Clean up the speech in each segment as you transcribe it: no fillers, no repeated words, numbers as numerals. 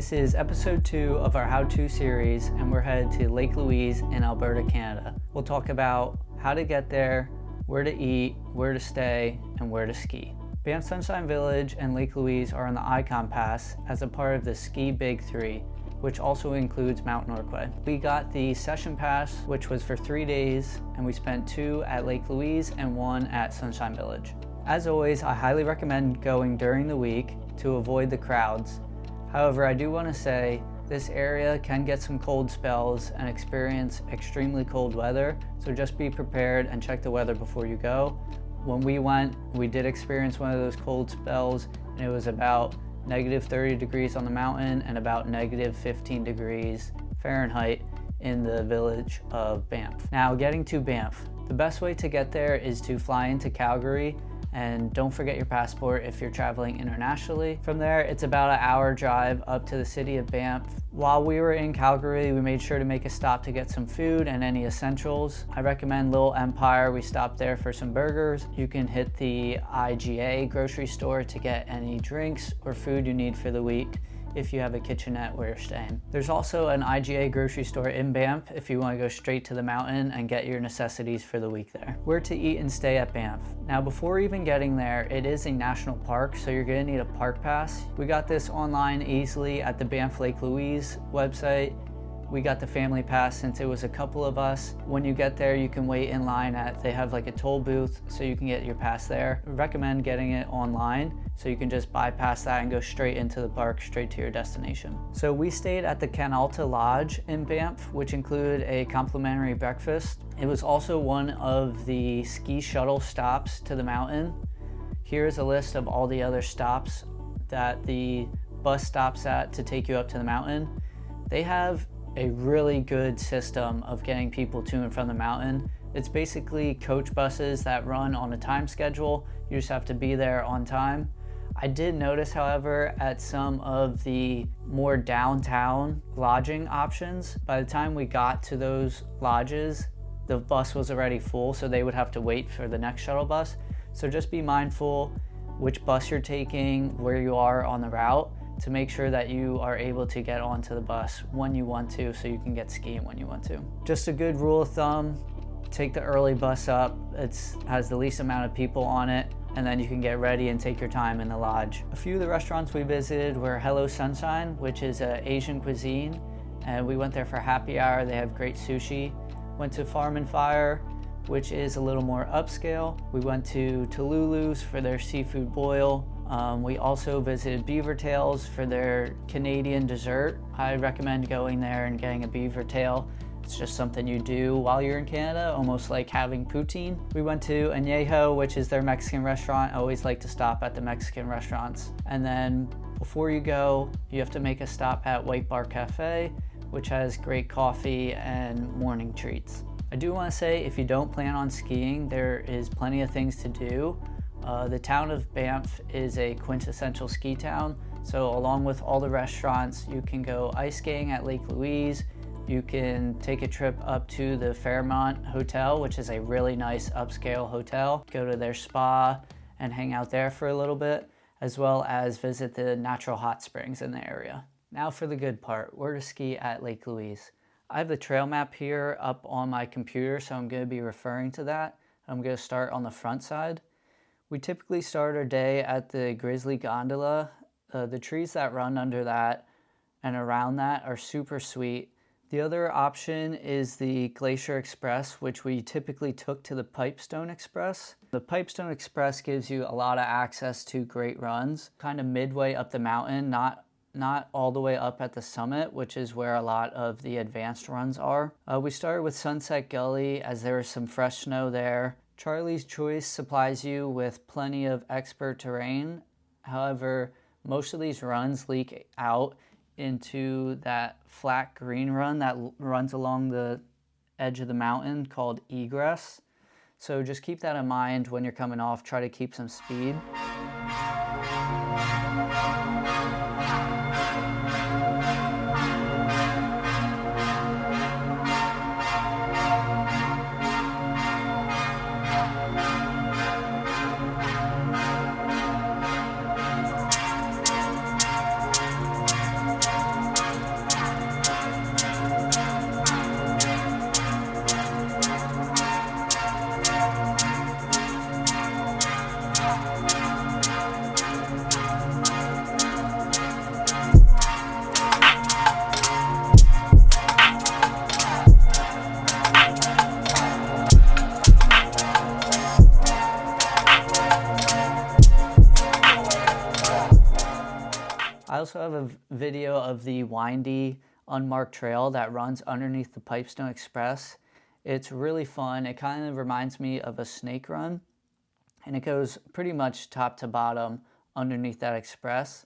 This is episode 2 of our how-to series, and we're headed to Lake Louise in Alberta, Canada. We'll talk about how to get there, where to eat, where to stay, and where to ski. Banff Sunshine Village and Lake Louise are on the Icon Pass as a part of the SkiBig3, which also includes Mount Norquay. We got the session pass, which was for 3 days, and we spent 2 at Lake Louise and 1 at Sunshine Village. As always, I highly recommend going during the week to avoid the crowds. However, I do want to say this area can get some cold spells and experience extremely cold weather, so just be prepared and check the weather before you go. When we went, we did experience one of those cold spells, and it was about -30 degrees on the mountain and about -15 degrees Fahrenheit in the village of Banff. Now, getting to Banff. The best way to get there is to fly into Calgary, and don't forget your passport if you're traveling internationally. From there, it's about an hour drive up to the city of Banff. While we were in Calgary, we made sure to make a stop to get some food and any essentials. I recommend Little Empire. We stopped there for some burgers. You can hit the IGA grocery store to get any drinks or food you need for the week if you have a kitchenette where you're staying. There's also an IGA grocery store in Banff if you want to go straight to the mountain and get your necessities for the week there. Where to eat and stay at Banff. Now, before even getting there, it is a national park, so you're gonna need a park pass. We got this online easily at the Banff Lake Louise website. We got the family pass since it was a couple of us. When you get there, you can wait in line they have like a toll booth, so you can get your pass there. I recommend getting it online, so you can just bypass that and go straight into the park, straight to your destination. So we stayed at the Canalta Lodge in Banff, which included a complimentary breakfast. It was also one of the ski shuttle stops to the mountain. Here's a list of all the other stops that the bus stops at to take you up to the mountain. They have a really good system of getting people to and from the mountain. It's basically coach buses that run on a time schedule. You just have to be there on time. I did notice, however, at some of the more downtown lodging options, by the time we got to those lodges, the bus was already full, so they would have to wait for the next shuttle bus. So just be mindful which bus you're taking, where you are on the route, to make sure that you are able to get onto the bus when you want to, so you can get skiing when you want to. Just a good rule of thumb, take the early bus up. It has the least amount of people on it, and then you can get ready and take your time in the lodge. A few of the restaurants we visited were Hello Sunshine, which is an Asian cuisine, and we went there for happy hour. They have great sushi. Went to Farm and Fire, which is a little more upscale. We went to Talulu's for their seafood boil. We also visited Beaver Tails for their Canadian dessert. I recommend going there and getting a beaver tail. It's just something you do while you're in Canada, almost like having poutine. We went to Añejo, which is their Mexican restaurant. I always like to stop at the Mexican restaurants. And then before you go, you have to make a stop at White Bar Cafe, which has great coffee and morning treats. I do want to say, if you don't plan on skiing, there is plenty of things to do. The town of Banff is a quintessential ski town, so along with all the restaurants, you can go ice skating at Lake Louise. You can take a trip up to the Fairmont Hotel, which is a really nice upscale hotel. Go to their spa and hang out there for a little bit, as well as visit the natural hot springs in the area. Now for the good part, where to ski at Lake Louise. I have the trail map here up on my computer, so I'm going to be referring to that. I'm going to start on the front side. We typically start our day at the Grizzly gondola. The trees that run under that and around that are super sweet. The other option is the Glacier Express, which we typically took to the Pipestone Express. The Pipestone Express gives you a lot of access to great runs, kind of midway up the mountain, not all the way up at the summit, which is where a lot of the advanced runs are. We started with Sunset Gully as there was some fresh snow there. Charlie's Choice supplies you with plenty of expert terrain. However, most of these runs leak out into that flat green run that runs along the edge of the mountain called Egress. So just keep that in mind when you're coming off. Try to keep some speed. I also have a video of the windy, unmarked trail that runs underneath the Pipestone Express. It's really fun. It kind of reminds me of a snake run, and it goes pretty much top to bottom underneath that express.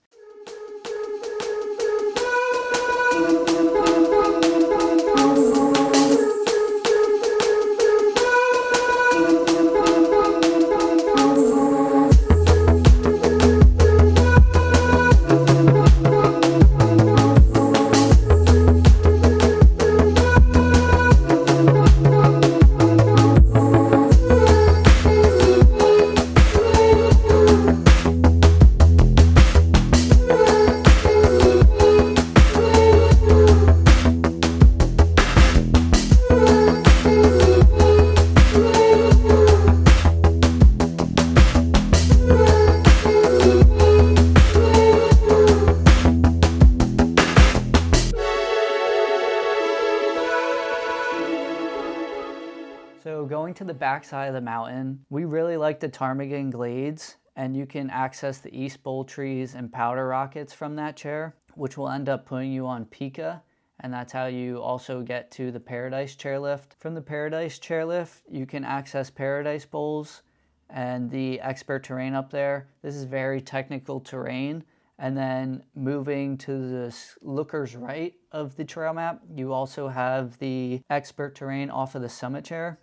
So going to the backside of the mountain, we really like the Ptarmigan glades, and you can access the East Bowl trees and powder rockets from that chair, which will end up putting you on Pika, and that's how you also get to the Paradise chairlift. From the Paradise chairlift, you can access Paradise Bowls and the expert terrain up there. This is very technical terrain. And then moving to the looker's right of the trail map, you also have the expert terrain off of the summit chair.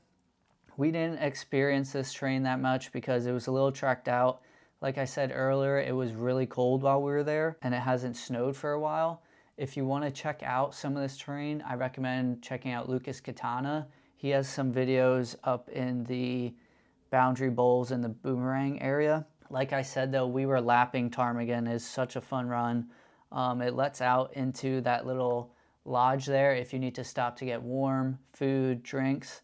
We didn't experience this terrain that much because it was a little tracked out. Like I said earlier, it was really cold while we were there, and it hasn't snowed for a while. If you want to check out some of this terrain, I recommend checking out Lucas Catana. He has some videos up in the Boundary Bowls and the Boomerang area. Like I said though, we were lapping Ptarmigan. It's such a fun run. It lets out into that little lodge there if you need to stop to get warm, food, drinks.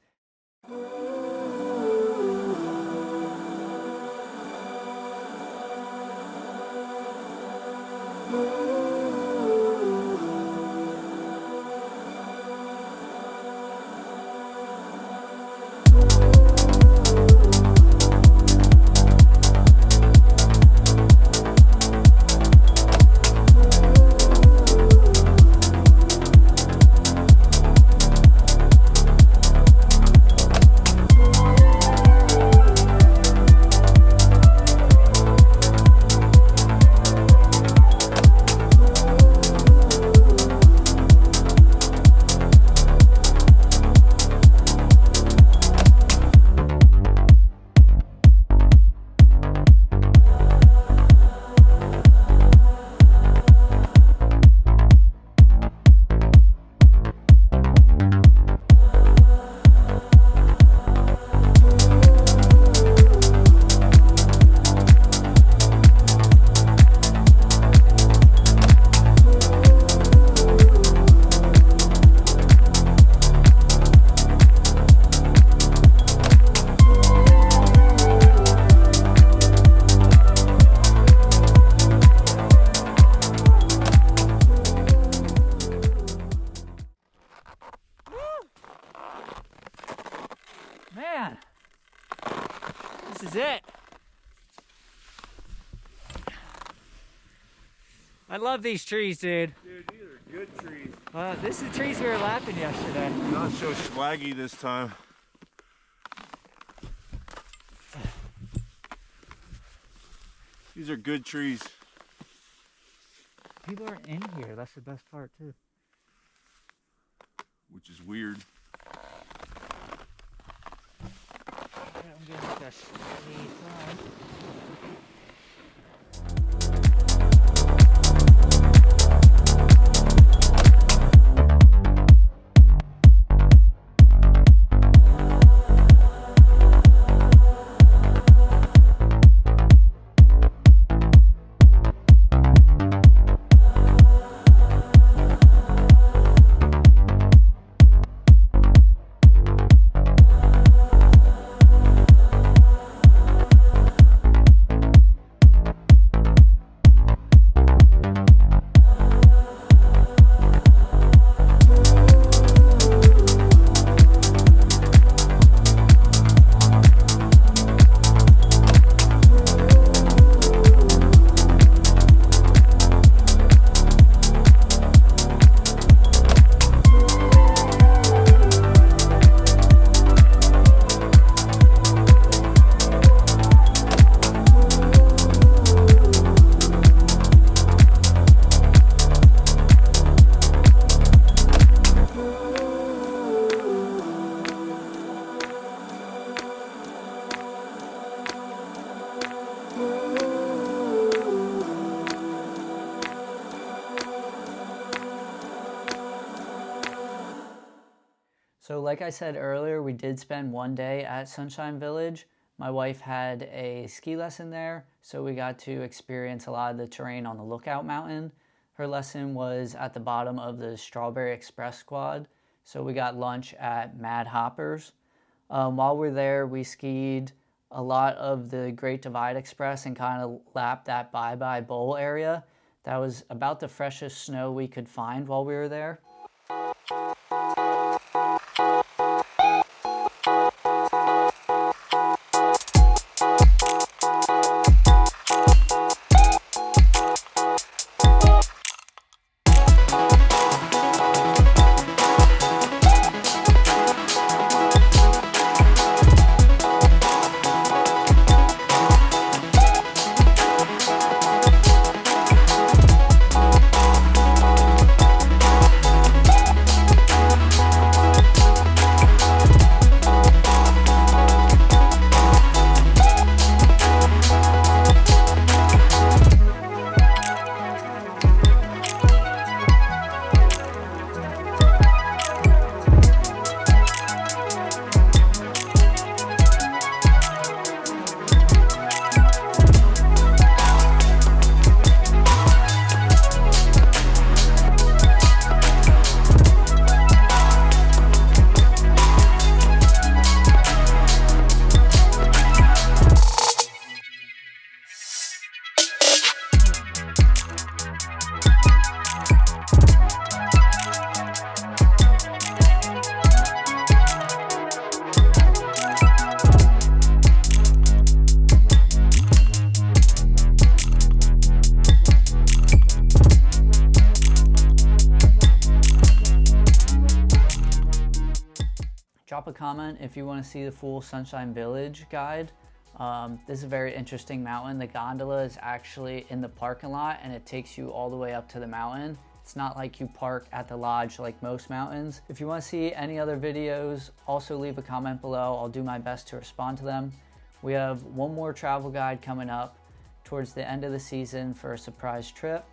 Man, this is it. I love these trees, dude. Dude, these are good trees. This is the trees we were lapping yesterday. Not so swaggy this time. These are good trees. People are in here. That's the best part, too. Which is weird. I'm getting like a steady climb. So like I said earlier, we did spend one day at Sunshine Village. My wife had a ski lesson there, so we got to experience a lot of the terrain on the Lookout Mountain. Her lesson was at the bottom of the Strawberry Express squad, so we got lunch at Mad Hoppers. While we were there, we skied a lot of the Great Divide Express and kind of lapped that Bye Bye Bowl area. That was about the freshest snow we could find while we were there. Drop a comment if you want to see the full Sunshine Village guide. This is a very interesting mountain. The gondola is actually in the parking lot and it takes you all the way up to the mountain. It's not like you park at the lodge like most mountains. If you want to see any other videos, also leave a comment below. I'll do my best to respond to them. We have one more travel guide coming up towards the end of the season for a surprise trip.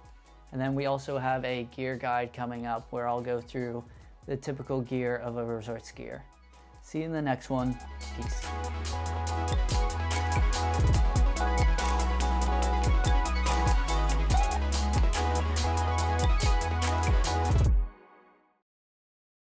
And then we also have a gear guide coming up where I'll go through the typical gear of a resort skier. See you in the next one. Peace.